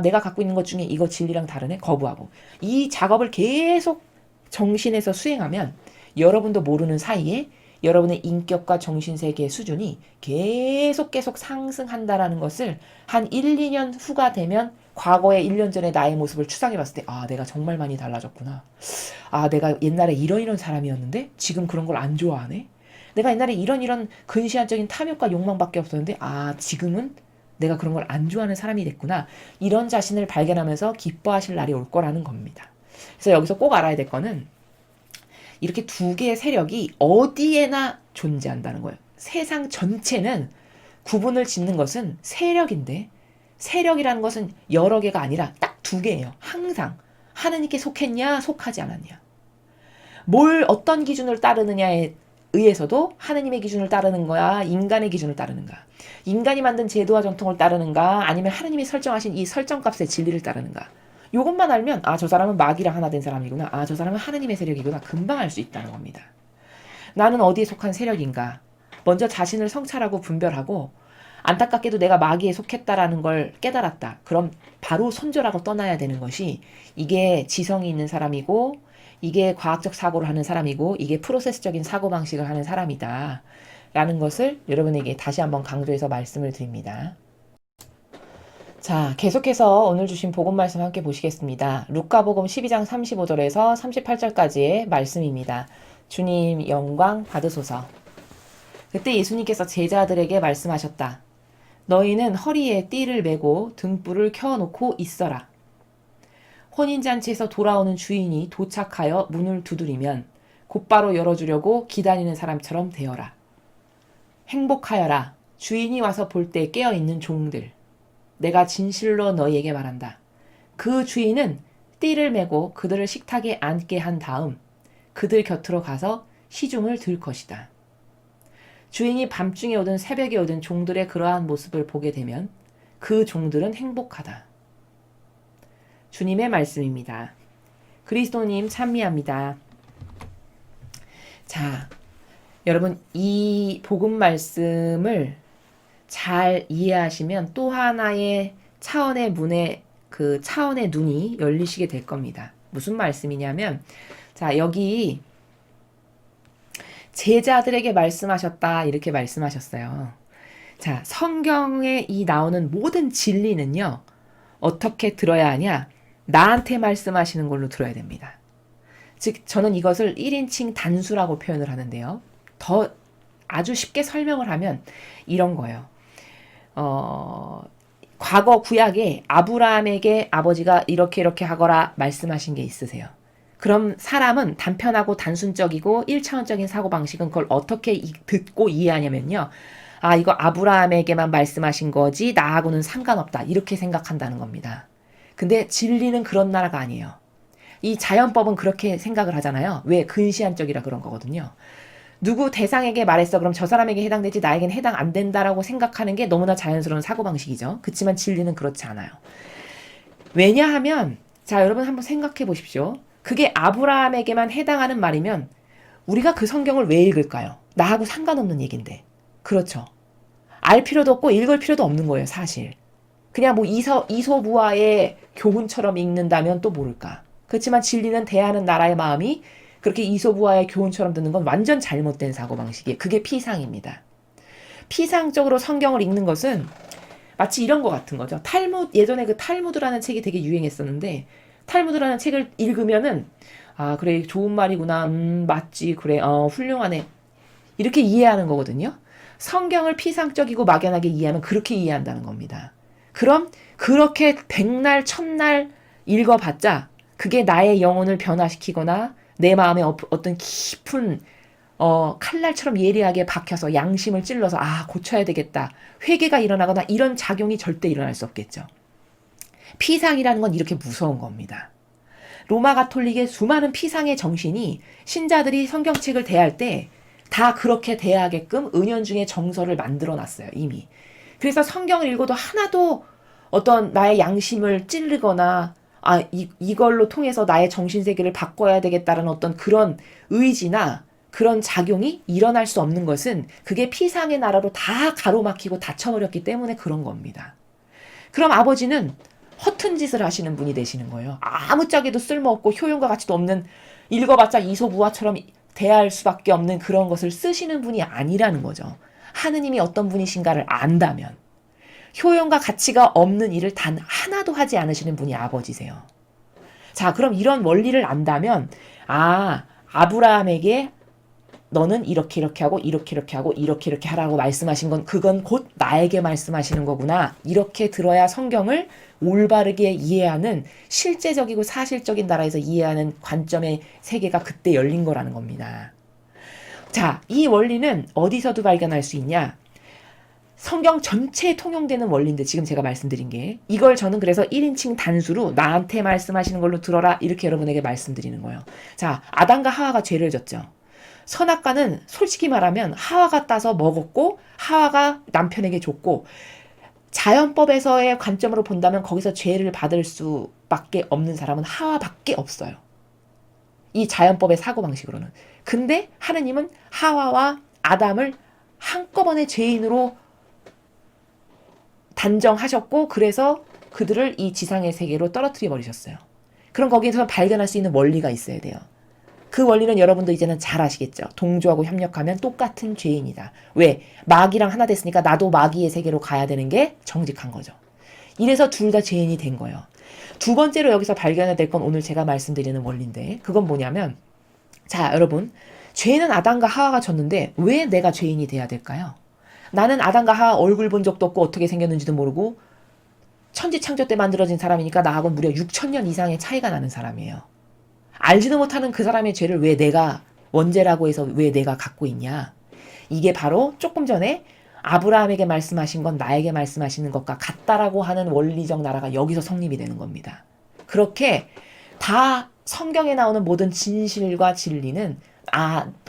내가 갖고 있는 것 중에 이거 진리랑 다르네? 거부하고. 이 작업을 계속 정신에서 수행하면 여러분도 모르는 사이에 여러분의 인격과 정신세계의 수준이 계속 상승한다라는 것을 한 1, 2년 후가 되면 과거의 1년 전에 나의 모습을 추상해봤을 때 내가 정말 많이 달라졌구나. 내가 옛날에 이런 사람이었는데 지금 그런 걸 안 좋아하네. 내가 옛날에 이런 근시안적인 탐욕과 욕망밖에 없었는데 지금은 내가 그런 걸 안 좋아하는 사람이 됐구나. 이런 자신을 발견하면서 기뻐하실 날이 올 거라는 겁니다. 그래서 여기서 꼭 알아야 될 거는 이렇게 두 개의 세력이 어디에나 존재한다는 거예요. 세상 전체는 구분을 짓는 것은 세력인데 세력이라는 것은 여러 개가 아니라 딱 두 개예요. 항상 하느님께 속했냐 속하지 않았냐. 어떤 기준을 따르느냐에 의해서도 하느님의 기준을 따르는 거야 인간의 기준을 따르는가. 인간이 만든 제도와 전통을 따르는가 아니면 하느님이 설정하신 이 설정값의 진리를 따르는가. 요것만 알면 저 사람은 마귀랑 하나 된 사람이구나. 저 사람은 하느님의 세력이구나. 금방 알 수 있다는 겁니다. 나는 어디에 속한 세력인가. 먼저 자신을 성찰하고 분별하고 안타깝게도 내가 마귀에 속했다라는 걸 깨달았다. 그럼 바로 손절하고 떠나야 되는 것이 이게 지성이 있는 사람이고 이게 과학적 사고를 하는 사람이고 이게 프로세스적인 사고방식을 하는 사람이다. 라는 것을 여러분에게 다시 한번 강조해서 말씀을 드립니다. 자, 계속해서 오늘 주신 복음 말씀 함께 보시겠습니다. 루카복음 12장 35절에서 38절까지의 말씀입니다. 주님 영광 받으소서. 그때 예수님께서 제자들에게 말씀하셨다. 너희는 허리에 띠를 메고 등불을 켜놓고 있어라. 혼인잔치에서 돌아오는 주인이 도착하여 문을 두드리면 곧바로 열어주려고 기다리는 사람처럼 되어라. 행복하여라. 주인이 와서 볼 때 깨어있는 종들. 내가 진실로 너희에게 말한다. 그 주인은 띠를 메고 그들을 식탁에 앉게 한 다음 그들 곁으로 가서 시중을 들 것이다. 주인이 밤중에 오든 새벽에 오든 종들의 그러한 모습을 보게 되면 그 종들은 행복하다. 주님의 말씀입니다. 그리스도님 찬미합니다. 자, 여러분 이 복음 말씀을 잘 이해하시면 또 하나의 차원의 문에 그 차원의 눈이 열리시게 될 겁니다. 무슨 말씀이냐면 자, 여기 제자들에게 말씀하셨다 이렇게 말씀하셨어요. 자, 성경에 이 나오는 모든 진리는요. 어떻게 들어야 하냐? 나한테 말씀하시는 걸로 들어야 됩니다. 즉 저는 이것을 1인칭 단수라고 표현을 하는데요. 더 아주 쉽게 설명을 하면 이런 거예요. 과거 구약에 아브라함에게 아버지가 이렇게 하거라 말씀하신 게 있으세요. 그럼 사람은 단편하고 단순적이고 1차원적인 사고방식은 그걸 어떻게 듣고 이해하냐면요. 아, 이거 아브라함에게만 말씀하신 거지 나하고는 상관없다. 이렇게 생각한다는 겁니다. 근데 진리는 그런 나라가 아니에요. 이 자연법은 그렇게 생각을 하잖아요. 왜? 근시안적이라 그런 거거든요. 누구 대상에게 말했어. 그럼 저 사람에게 해당되지 나에겐 해당 안 된다라고 생각하는 게 너무나 자연스러운 사고방식이죠. 그렇지만 진리는 그렇지 않아요. 왜냐하면 자, 여러분 한번 생각해 보십시오. 그게 아브라함에게만 해당하는 말이면 우리가 그 성경을 왜 읽을까요? 나하고 상관없는 얘기인데. 그렇죠. 알 필요도 없고 읽을 필요도 없는 거예요, 사실. 그냥 뭐 이소부화의 교훈처럼 읽는다면 또 모를까. 그렇지만 진리는 대하는 나라의 마음이 그렇게 이소부화의 교훈처럼 듣는 건 완전 잘못된 사고방식이에요. 그게 피상입니다. 피상적으로 성경을 읽는 것은 마치 이런 것 같은 거죠. 예전에 그 탈무드라는 책이 되게 유행했었는데 탈무드라는 책을 읽으면은 아, 그래, 좋은 말이구나. 맞지. 그래. 훌륭하네. 이렇게 이해하는 거거든요. 성경을 피상적이고 막연하게 이해하면 그렇게 이해한다는 겁니다. 그럼 그렇게 백날 천날 읽어봤자 그게 나의 영혼을 변화시키거나 내 마음에 어떤 깊은 칼날처럼 예리하게 박혀서 양심을 찔러서 아, 고쳐야 되겠다. 회개가 일어나거나 이런 작용이 절대 일어날 수 없겠죠. 피상이라는 건 이렇게 무서운 겁니다. 로마 가톨릭의 수많은 피상의 정신이 신자들이 성경책을 대할 때 다 그렇게 대하게끔 은연중에 정서를 만들어 놨어요, 이미. 그래서 성경을 읽어도 하나도 어떤 나의 양심을 찌르거나 아, 이걸로 통해서 나의 정신세계를 바꿔야 되겠다는 어떤 그런 의지나 그런 작용이 일어날 수 없는 것은 그게 피상의 나라로 다 가로막히고 닫혀버렸기 때문에 그런 겁니다. 그럼 아버지는 허튼 짓을 하시는 분이 되시는 거예요. 아무짝에도 쓸모없고 효용과 가치도 없는 읽어봤자 이소부화처럼 대할 수밖에 없는 그런 것을 쓰시는 분이 아니라는 거죠. 하느님이 어떤 분이신가를 안다면 효용과 가치가 없는 일을 단 하나도 하지 않으시는 분이 아버지세요. 자, 그럼 이런 원리를 안다면 아, 아브라함에게 너는 이렇게 하고 이렇게 하고 이렇게 하라고 말씀하신 건 그건 곧 나에게 말씀하시는 거구나. 이렇게 들어야 성경을 올바르게 이해하는 실제적이고 사실적인 나라에서 이해하는 관점의 세계가 그때 열린 거라는 겁니다. 자, 이 원리는 어디서도 발견할 수 있냐? 성경 전체에 통용되는 원리인데 지금 제가 말씀드린 게 이걸 저는 그래서 1인칭 단수로 나한테 말씀하시는 걸로 들어라 이렇게 여러분에게 말씀드리는 거예요. 자, 아담과 하와가 죄를 졌죠. 선악과는 솔직히 말하면 하와가 따서 먹었고 하와가 남편에게 줬고 자연법에서의 관점으로 본다면 거기서 죄를 받을 수밖에 없는 사람은 하와밖에 없어요. 이 자연법의 사고방식으로는. 근데 하느님은 하와와 아담을 한꺼번에 죄인으로 단정하셨고 그래서 그들을 이 지상의 세계로 떨어뜨려 버리셨어요. 그럼 거기에서 발견할 수 있는 원리가 있어야 돼요. 그 원리는 여러분도 이제는 잘 아시겠죠. 동조하고 협력하면 똑같은 죄인이다. 왜? 마귀랑 하나 됐으니까 나도 마귀의 세계로 가야 되는 게 정직한 거죠. 이래서 둘 다 죄인이 된 거예요. 두 번째로 여기서 발견해야 될 건 오늘 제가 말씀드리는 원리인데 그건 뭐냐면 자, 여러분 죄는 아담과 하와가 졌는데 왜 내가 죄인이 돼야 될까요? 나는 아담과 하와 얼굴 본 적도 없고 어떻게 생겼는지도 모르고 천지창조 때 만들어진 사람이니까 나하고는 무려 6천년 이상의 차이가 나는 사람이에요. 알지도 못하는 그 사람의 죄를 왜 내가 원죄라고 해서 왜 내가 갖고 있냐. 이게 바로 조금 전에 아브라함에게 말씀하신 건 나에게 말씀하시는 것과 같다라고 하는 원리적 나라가 여기서 성립이 되는 겁니다. 그렇게 다 성경에 나오는 모든 진실과 진리는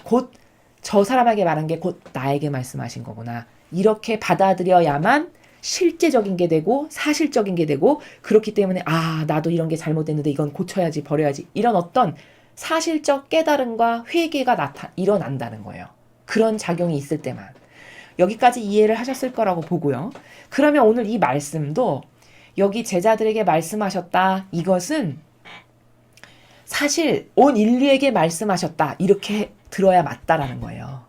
곧 저 사람에게 말한 게 곧 나에게 말씀하신 거구나. 이렇게 받아들여야만 실제적인 게 되고 사실적인 게 되고, 그렇기 때문에 나도 이런 게 잘못됐는데 이건 고쳐야지, 버려야지, 이런 어떤 사실적 깨달음과 회개가 일어난다는 거예요. 그런 작용이 있을 때만. 여기까지 이해를 하셨을 거라고 보고요. 그러면 오늘 이 말씀도 여기 제자들에게 말씀하셨다, 이것은 사실 온 인류에게 말씀하셨다, 이렇게 들어야 맞다라는 거예요.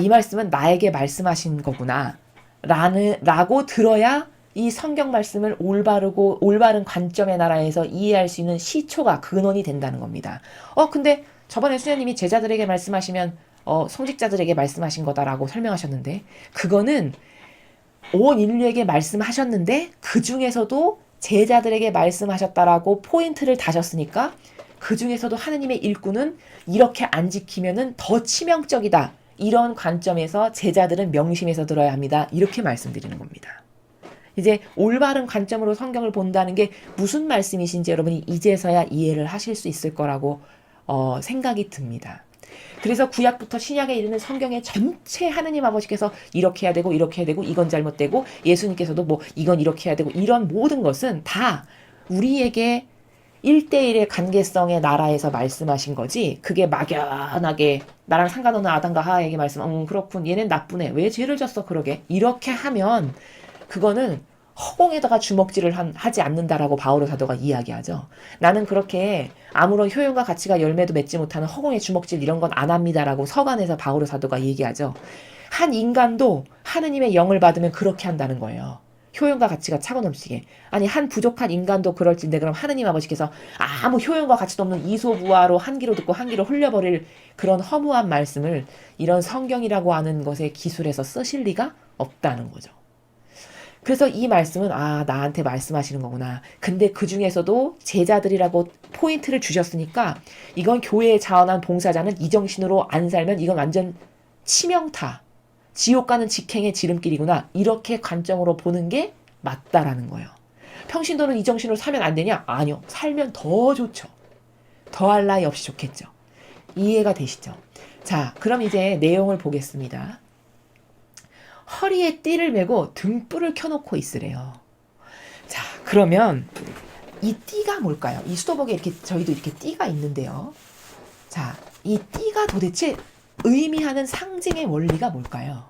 이 말씀은 나에게 말씀하신 거구나 라고 들어야 이 성경 말씀을 올바른 관점의 나라에서 이해할 수 있는 시초가, 근원이 된다는 겁니다. 근데 저번에 수녀님이 제자들에게 말씀하시면 성직자들에게 말씀하신 거다라고 설명하셨는데, 그거는 온 인류에게 말씀하셨는데 그 중에서도 제자들에게 말씀하셨다라고 포인트를 다셨으니까, 그 중에서도 하느님의 일꾼은 이렇게 안 지키면은 더 치명적이다, 이런 관점에서 제자들은 명심해서 들어야 합니다, 이렇게 말씀드리는 겁니다. 이제 올바른 관점으로 성경을 본다는 게 무슨 말씀이신지 여러분이 이제서야 이해를 하실 수 있을 거라고 생각이 듭니다. 그래서 구약부터 신약에 이르는 성경의 전체 하느님 아버지께서 이렇게 해야 되고 이렇게 해야 되고 이건 잘못되고, 예수님께서도 뭐 이건 이렇게 해야 되고, 이런 모든 것은 다 우리에게 1대1의 관계성의 나라에서 말씀하신 거지, 그게 막연하게 나랑 상관없는 아담과 하와에게 그렇군, 얘는 나쁘네, 왜 죄를 졌어, 그러게, 이렇게 하면 그거는 허공에다가 주먹질을 하지 않는다라고 바오로 사도가 이야기하죠. 나는 그렇게 아무런 효용과 가치가 열매도 맺지 못하는 허공의 주먹질 이런 건 안 합니다라고 서간에서 바오로 사도가 얘기하죠. 한 인간도 하느님의 영을 받으면 그렇게 한다는 거예요. 효용과 가치가 차고 넘치게. 한 부족한 인간도 그럴진데, 그럼 하느님 아버지께서 아무 효용과 가치도 없는 이소부화로 한 귀로 듣고 한 귀로 흘려버릴 그런 허무한 말씀을 이런 성경이라고 하는 것에 기술해서 쓰실 리가 없다는 거죠. 그래서 이 말씀은 나한테 말씀하시는 거구나. 근데 그 중에서도 제자들이라고 포인트를 주셨으니까, 이건 교회에 자원한 봉사자는 이 정신으로 안 살면 이건 완전 치명타, 지옥 가는 직행의 지름길이구나, 이렇게 관점으로 보는 게 맞다라는 거예요. 평신도는 이 정신으로 살면 안 되냐? 아니요. 살면 더 좋죠. 더할 나위 없이 좋겠죠. 이해가 되시죠? 자, 그럼 이제 내용을 보겠습니다. 허리에 띠를 메고 등불을 켜놓고 있으래요. 자, 그러면 이 띠가 뭘까요? 이 수도복에 이렇게 저희도 이렇게 띠가 있는데요. 자, 이 띠가 도대체 의미하는 상징의 원리가 뭘까요?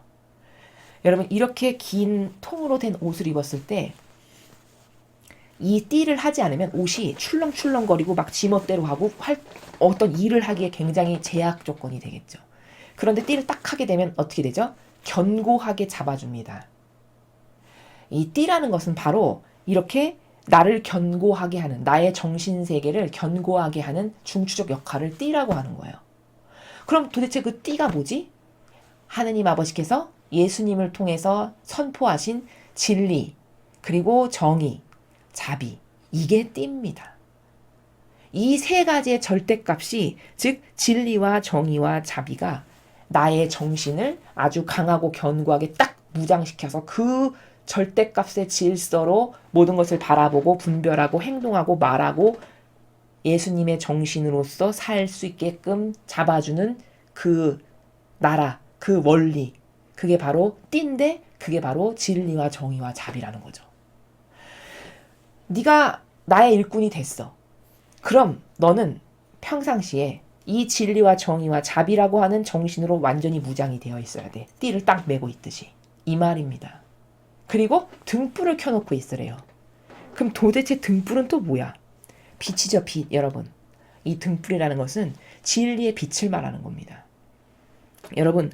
여러분, 이렇게 긴 통으로 된 옷을 입었을 때 이 띠를 하지 않으면 옷이 출렁출렁거리고 막 지멋대로 하고 어떤 일을 하기에 굉장히 제약 조건이 되겠죠. 그런데 띠를 딱 하게 되면 어떻게 되죠? 견고하게 잡아줍니다. 이 띠라는 것은 바로 이렇게 나를 견고하게 하는, 나의 정신세계를 견고하게 하는 중추적 역할을 띠라고 하는 거예요. 그럼 도대체 그 띠가 뭐지? 하느님 아버지께서 예수님을 통해서 선포하신 진리, 그리고 정의, 자비, 이게 띠입니다. 이 세 가지의 절대값이, 즉 진리와 정의와 자비가 나의 정신을 아주 강하고 견고하게 딱 무장시켜서 그 절대값의 질서로 모든 것을 바라보고 분별하고 행동하고 말하고 예수님의 정신으로서 살 수 있게끔 잡아주는 그 나라, 그 원리, 그게 바로 띠인데, 그게 바로 진리와 정의와 자비라는 거죠. 네가 나의 일꾼이 됐어. 그럼 너는 평상시에 이 진리와 정의와 자비라고 하는 정신으로 완전히 무장이 되어 있어야 돼. 띠를 딱 메고 있듯이. 이 말입니다. 그리고 등불을 켜놓고 있으래요. 그럼 도대체 등불은 또 뭐야? 빛이죠, 빛, 여러분. 이 등불이라는 것은 진리의 빛을 말하는 겁니다. 여러분,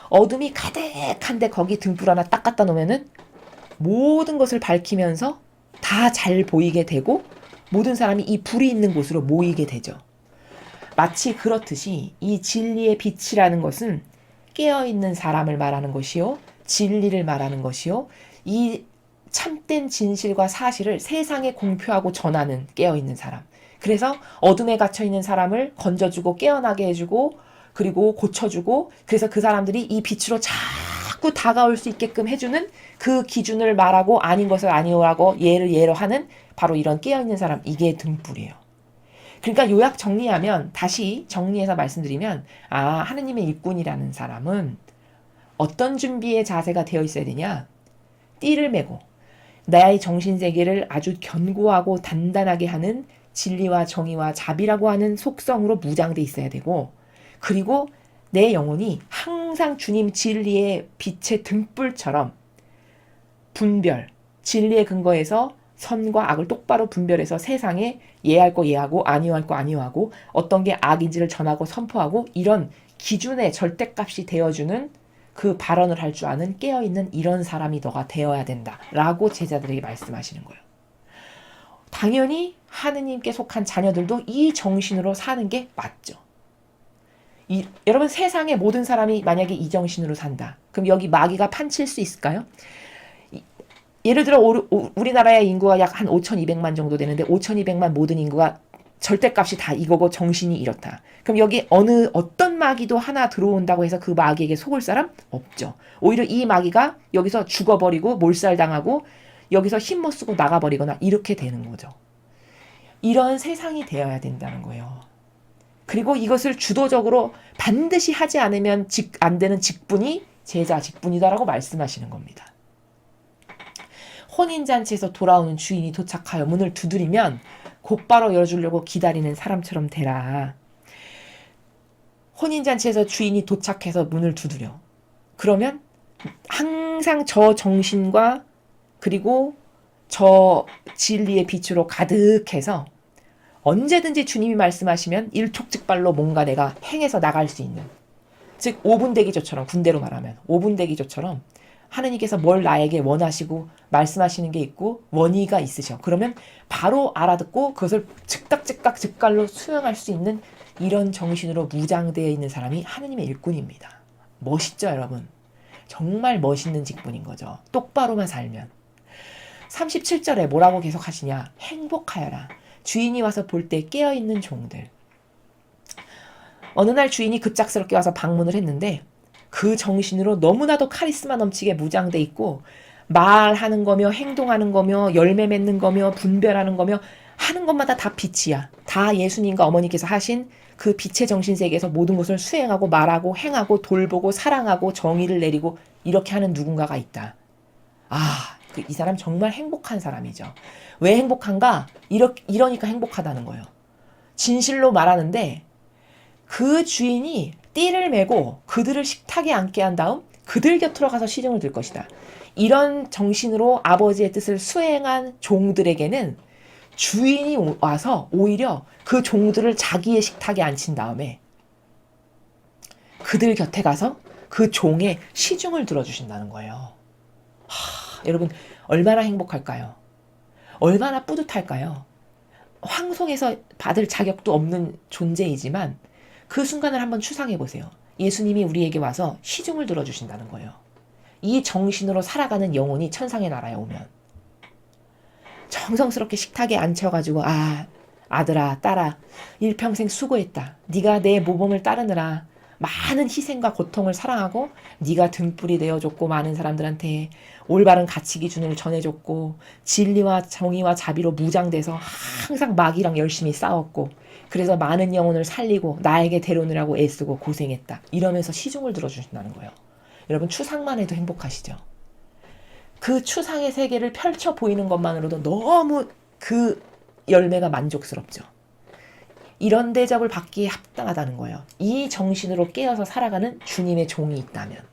어둠이 가득한데 거기 등불 하나 딱 갖다 놓으면은 모든 것을 밝히면서 다 잘 보이게 되고, 모든 사람이 이 불이 있는 곳으로 모이게 되죠. 마치 그렇듯이 이 진리의 빛이라는 것은 깨어있는 사람을 말하는 것이요, 진리를 말하는 것이요, 이 참된 진실과 사실을 세상에 공표하고 전하는 깨어있는 사람. 그래서 어둠에 갇혀있는 사람을 건져주고 깨어나게 해주고 그리고 고쳐주고, 그래서 그 사람들이 이 빛으로 자꾸 다가올 수 있게끔 해주는 그 기준을 말하고 아닌 것을 아니오라고 예로 하는 바로 이런 깨어있는 사람, 이게 등불이에요. 그러니까 요약 정리하면, 다시 정리해서 말씀드리면, 하느님의 일꾼이라는 사람은 어떤 준비의 자세가 되어 있어야 되냐? 띠를 메고 나의 정신세계를 아주 견고하고 단단하게 하는 진리와 정의와 자비라고 하는 속성으로 무장돼 있어야 되고, 그리고 내 영혼이 항상 주님 진리의 빛의 등불처럼 분별, 진리의 근거에서 선과 악을 똑바로 분별해서 세상에 예할 거 예하고 아니할 거 아니하고 어떤 게 악인지를 전하고 선포하고, 이런 기준의 절대값이 되어주는 그 발언을 할 줄 아는 깨어있는 이런 사람이 너가 되어야 된다 라고 제자들에게 말씀하시는 거예요. 당연히 하느님께 속한 자녀들도 이 정신으로 사는 게 맞죠. 여러분, 세상의 모든 사람이 만약에 이 정신으로 산다, 그럼 여기 마귀가 판칠 수 있을까요? 예를 들어 우리나라의 인구가 약 한 5,200만 정도 되는데 5,200만 모든 인구가 절대값이 다 이거고 정신이 이렇다. 그럼 여기 어떤 마귀도 하나 들어온다고 해서 그 마귀에게 속을 사람 없죠. 오히려 이 마귀가 여기서 죽어버리고 몰살당하고 여기서 힘 못 쓰고 나가버리거나 이렇게 되는 거죠. 이런 세상이 되어야 된다는 거예요. 그리고 이것을 주도적으로 반드시 하지 않으면 안 되는 직분이 제자 직분이다라고 말씀하시는 겁니다. 혼인잔치에서 돌아오는 주인이 도착하여 문을 두드리면 곧바로 열어주려고 기다리는 사람처럼 되라. 혼인잔치에서 주인이 도착해서 문을 두드려. 그러면 항상 저 정신과 그리고 저 진리의 빛으로 가득해서 언제든지 주님이 말씀하시면 일촉즉발로 뭔가 내가 행해서 나갈 수 있는, 즉 5분 대기조처럼, 군대로 말하면 5분 대기조처럼 하느님께서 뭘 나에게 원하시고 말씀하시는 게 있고 원의가 있으셔. 그러면 바로 알아듣고 그것을 즉각 즉갈로 수행할 수 있는 이런 정신으로 무장되어 있는 사람이 하느님의 일꾼입니다. 멋있죠, 여러분? 정말 멋있는 직분인 거죠. 똑바로만 살면. 37절에 뭐라고 계속 하시냐? 행복하여라. 주인이 와서 볼 때 깨어있는 종들. 어느 날 주인이 급작스럽게 와서 방문을 했는데 그 정신으로 너무나도 카리스마 넘치게 무장돼 있고, 말하는 거며 행동하는 거며 열매 맺는 거며 분별하는 거며 하는 것마다 다 빛이야. 다 예수님과 어머니께서 하신 그 빛의 정신세계에서 모든 것을 수행하고 말하고 행하고 돌보고 사랑하고 정의를 내리고 이렇게 하는 누군가가 있다. 이 사람 정말 행복한 사람이죠. 왜 행복한가? 이러니까 행복하다는 거예요. 진실로 말하는데 그 주인이 띠를 메고 그들을 식탁에 앉게 한 다음 그들 곁으로 가서 시중을 들 것이다. 이런 정신으로 아버지의 뜻을 수행한 종들에게는 주인이 와서 오히려 그 종들을 자기의 식탁에 앉힌 다음에 그들 곁에 가서 그 종의 시중을 들어주신다는 거예요. 여러분, 얼마나 행복할까요? 얼마나 뿌듯할까요? 황송해서 받을 자격도 없는 존재이지만 그 순간을 한번 추상해 보세요. 예수님이 우리에게 와서 시중을 들어주신다는 거예요. 이 정신으로 살아가는 영혼이 천상의 나라에 오면 정성스럽게 식탁에 앉혀가지고 아들아 딸아 일평생 수고했다. 네가 내 모범을 따르느라 많은 희생과 고통을 사랑하고 네가 등불이 되어줬고 많은 사람들한테 올바른 가치 기준을 전해줬고 진리와 정의와 자비로 무장돼서 항상 마귀랑 열심히 싸웠고 그래서 많은 영혼을 살리고 나에게 데려오느라고 애쓰고 고생했다. 이러면서 시중을 들어주신다는 거예요. 여러분, 추상만 해도 행복하시죠? 그 추상의 세계를 펼쳐 보이는 것만으로도 너무 그 열매가 만족스럽죠. 이런 대접을 받기에 합당하다는 거예요. 이 정신으로 깨어서 살아가는 주님의 종이 있다면.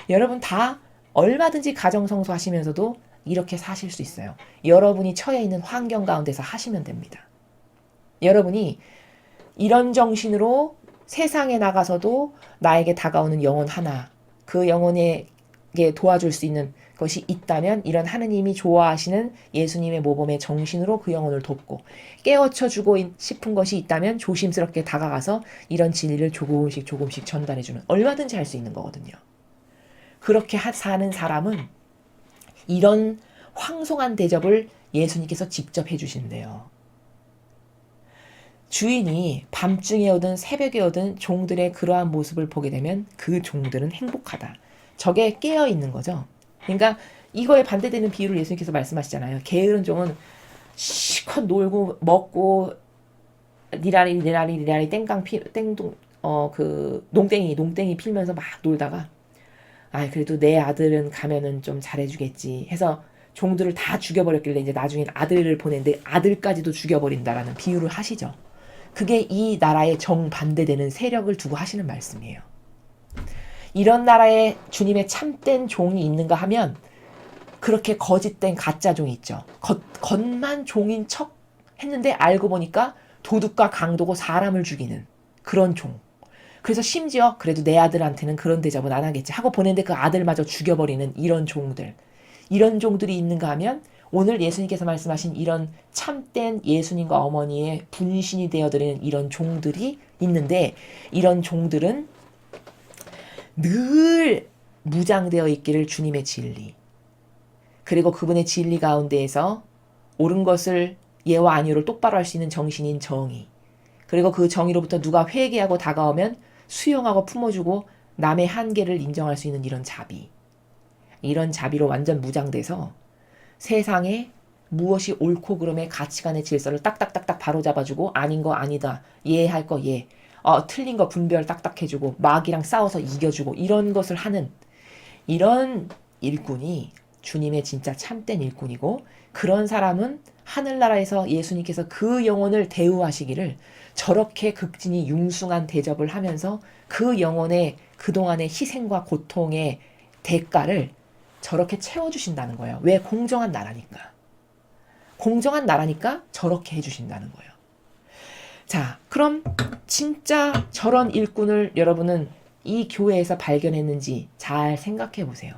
여러분 다 얼마든지 가정성소 하시면서도 이렇게 사실 수 있어요. 여러분이 처해 있는 환경 가운데서 하시면 됩니다. 여러분이 이런 정신으로 세상에 나가서도 나에게 다가오는 영혼 하나, 그 영혼에게 도와줄 수 있는 것이 있다면 이런 하느님이 좋아하시는 예수님의 모범의 정신으로 그 영혼을 돕고, 깨우쳐주고 싶은 것이 있다면 조심스럽게 다가가서 이런 진리를 조금씩 조금씩 전달해주는, 얼마든지 할 수 있는 거거든요. 그렇게 사는 사람은 이런 황송한 대접을 예수님께서 직접 해주신대요. 주인이 밤중에 오든 새벽에 오든 종들의 그러한 모습을 보게 되면 그 종들은 행복하다. 저게 깨어있는 거죠. 그러니까 이거에 반대되는 비유를 예수님께서 말씀하시잖아요. 게으른 종은 실컷 놀고 먹고 니라리 땡깡 땡동 그 농땡이 필면서 막 놀다가, 그래도 내 아들은 가면은 좀 잘해주겠지 해서 종들을 다 죽여버렸길래 이제 나중엔 아들을 보냈는데 아들까지도 죽여버린다라는 비유를 하시죠. 그게 이 나라의 정반대되는 세력을 두고 하시는 말씀이에요. 이런 나라에 주님의 참된 종이 있는가 하면 그렇게 거짓된 가짜 종이 있죠. 겉만 종인 척 했는데 알고 보니까 도둑과 강도고 사람을 죽이는 그런 종. 그래서 심지어 그래도 내 아들한테는 그런 대접은 안 하겠지 하고 보냈는데 그 아들마저 죽여버리는 이런 종들. 이런 종들이 있는가 하면 오늘 예수님께서 말씀하신 이런 참된 예수님과 어머니의 분신이 되어드리는 이런 종들이 있는데, 이런 종들은 늘 무장되어 있기를 주님의 진리, 그리고 그분의 진리 가운데에서 옳은 것을 예와 아니오를 똑바로 할 수 있는 정신인 정의, 그리고 그 정의로부터 누가 회개하고 다가오면 수용하고 품어주고 남의 한계를 인정할 수 있는 이런 자비, 이런 자비로 완전 무장돼서 세상에 무엇이 옳고 그름의 가치관의 질서를 딱딱딱딱 바로잡아주고 아닌 거 아니다, 할 거 틀린 거 분별 딱딱 해주고 마귀랑 싸워서 이겨주고 이런 것을 하는 이런 일꾼이 주님의 진짜 참된 일꾼이고, 그런 사람은 하늘나라에서 예수님께서 그 영혼을 대우하시기를 저렇게 극진히 융숭한 대접을 하면서 그 영혼의 그동안의 희생과 고통의 대가를 저렇게 채워주신다는 거예요. 왜? 공정한 나라니까. 공정한 나라니까 저렇게 해주신다는 거예요. 자, 그럼 진짜 저런 일꾼을 여러분은 이 교회에서 발견했는지 잘 생각해 보세요.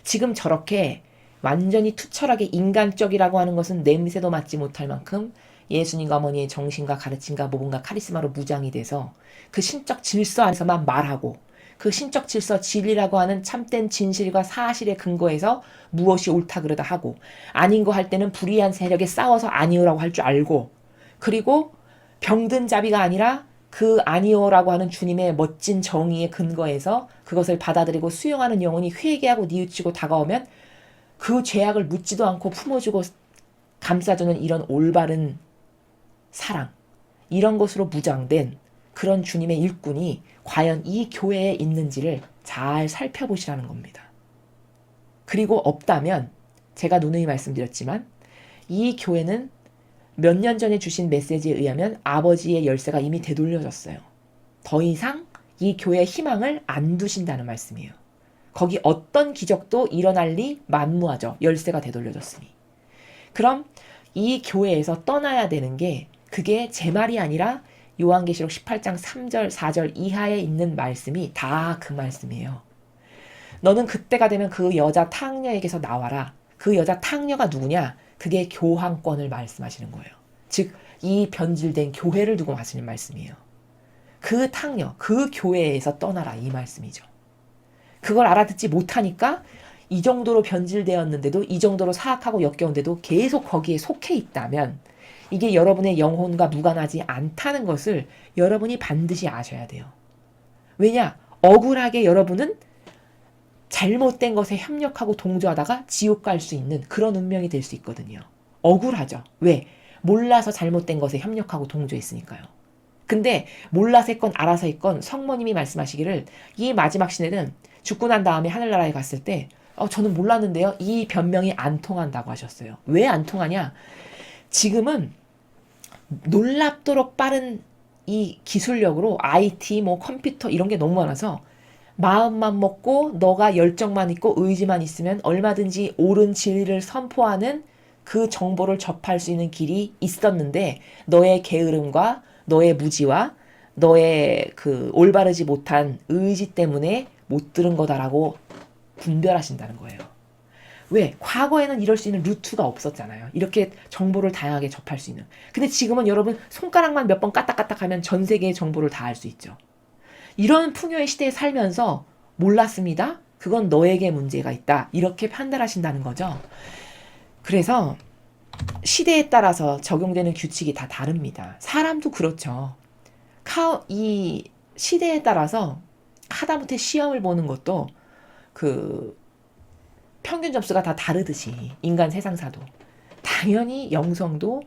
지금 저렇게 완전히 투철하게 인간적이라고 하는 것은 냄새도 맡지 못할 만큼 예수님과 어머니의 정신과 가르침과 모범과 카리스마로 무장이 돼서 그 신적 질서 안에서만 말하고, 그 신적 질서 진리라고 하는 참된 진실과 사실의 근거에서 무엇이 옳다 그르다 하고, 아닌 거 할 때는 불의한 세력에 싸워서 아니오라고 할 줄 알고, 그리고 병든 자비가 아니라 그 아니오라고 하는 주님의 멋진 정의의 근거에서 그것을 받아들이고 수용하는 영혼이 회개하고 뉘우치고 다가오면 그 죄악을 묻지도 않고 품어주고 감싸주는 이런 올바른 사랑, 이런 것으로 무장된 그런 주님의 일꾼이 과연 이 교회에 있는지를 잘 살펴보시라는 겁니다. 그리고 없다면 제가 누누이 말씀드렸지만 이 교회는 몇 년 전에 주신 메시지에 의하면 아버지의 열쇠가 이미 되돌려졌어요. 더 이상 이 교회의 희망을 안 두신다는 말씀이에요. 거기 어떤 기적도 일어날 리 만무하죠. 열쇠가 되돌려졌으니. 그럼 이 교회에서 떠나야 되는 게, 그게 제 말이 아니라 요한계시록 18장 3절 4절 이하에 있는 말씀이 다 그 말씀이에요. 너는 그때가 되면 그 여자 탕녀에게서 나와라. 그 여자 탕녀가 누구냐? 그게 교황권을 말씀하시는 거예요. 즉 이 변질된 교회를 두고 하시는 말씀이에요. 그 탕녀, 그 교회에서 떠나라, 이 말씀이죠. 그걸 알아듣지 못하니까 이 정도로 변질되었는데도, 이 정도로 사악하고 역겨운데도 계속 거기에 속해 있다면 이게 여러분의 영혼과 무관하지 않다는 것을 여러분이 반드시 아셔야 돼요. 왜냐? 억울하게 여러분은 잘못된 것에 협력하고 동조하다가 지옥 갈 수 있는 그런 운명이 될 수 있거든요. 억울하죠. 왜? 몰라서 잘못된 것에 협력하고 동조했으니까요. 근데 몰라서 했건 알아서 했건 성모님이 말씀하시기를 이 마지막 시대는 죽고 난 다음에 하늘나라에 갔을 때 저는 몰랐는데요, 이 변명이 안 통한다고 하셨어요. 왜 안 통하냐? 지금은 놀랍도록 빠른 이 기술력으로 IT, 컴퓨터 이런 게 너무 많아서 마음만 먹고 너가 열정만 있고 의지만 있으면 얼마든지 옳은 진리를 선포하는 그 정보를 접할 수 있는 길이 있었는데, 너의 게으름과 너의 무지와 너의 그 올바르지 못한 의지 때문에 못 들은 거다라고 분별하신다는 거예요. 왜? 과거에는 이럴 수 있는 루트가 없었잖아요. 이렇게 정보를 다양하게 접할 수 있는. 근데 지금은 여러분 손가락만 몇 번 까딱까딱 하면 전 세계의 정보를 다 알 수 있죠. 이런 풍요의 시대에 살면서 몰랐습니다. 그건 너에게 문제가 있다. 이렇게 판단하신다는 거죠. 그래서 시대에 따라서 적용되는 규칙이 다 다릅니다. 사람도 그렇죠. 이 시대에 따라서 하다못해 시험을 보는 것도 그 평균 점수가 다 다르듯이 인간 세상사도 당연히 영성도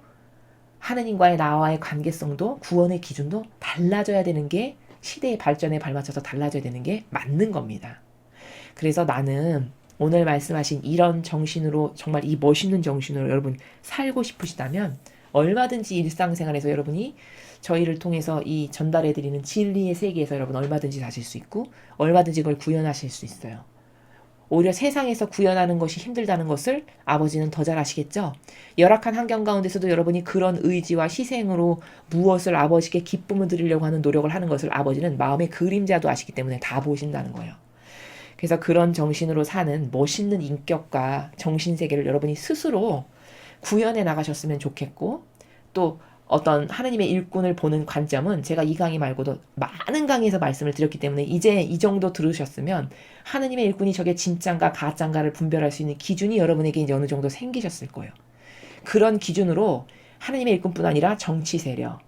하느님과의 나와의 관계성도 구원의 기준도 달라져야 되는 게 시대의 발전에 발맞춰서 달라져야 되는 게 맞는 겁니다. 그래서 나는 오늘 말씀하신 이런 정신으로 정말 이 멋있는 정신으로 여러분 살고 싶으시다면 얼마든지 일상생활에서 여러분이 저희를 통해서 이 전달해드리는 진리의 세계에서 여러분 얼마든지 사실 수 있고 얼마든지 그걸 구현하실 수 있어요. 오히려 세상에서 구현하는 것이 힘들다는 것을 아버지는 더 잘 아시겠죠? 열악한 환경 가운데서도 여러분이 그런 의지와 희생으로 무엇을 아버지께 기쁨을 드리려고 하는 노력을 하는 것을 아버지는 마음의 그림자도 아시기 때문에 다 보신다는 거예요. 그래서 그런 정신으로 사는 멋있는 인격과 정신세계를 여러분이 스스로 구현해 나가셨으면 좋겠고, 또 어떤 하느님의 일꾼을 보는 관점은 제가 이 강의 말고도 많은 강의에서 말씀을 드렸기 때문에 이제 이 정도 들으셨으면 하느님의 일꾼이 저게 진짠가 가짠가를 분별할 수 있는 기준이 여러분에게 이제 어느 정도 생기셨을 거예요. 그런 기준으로 하느님의 일꾼뿐 아니라 정치 세력,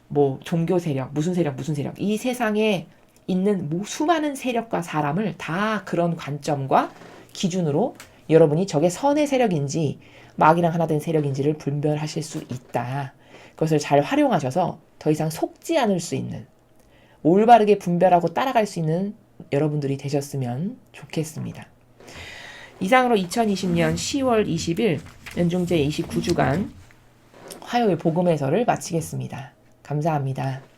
뭐 종교 세력, 무슨 세력, 이 세상에 있는 수많은 세력과 사람을 다 그런 관점과 기준으로 여러분이 저게 선의 세력인지 마귀랑 하나 된 세력인지를 분별하실 수 있다. 그것을 잘 활용하셔서 더 이상 속지 않을 수 있는, 올바르게 분별하고 따라갈 수 있는 여러분들이 되셨으면 좋겠습니다. 이상으로 2020년 10월 20일 연중제 29주간 화요일 복음 해설을 마치겠습니다. 감사합니다.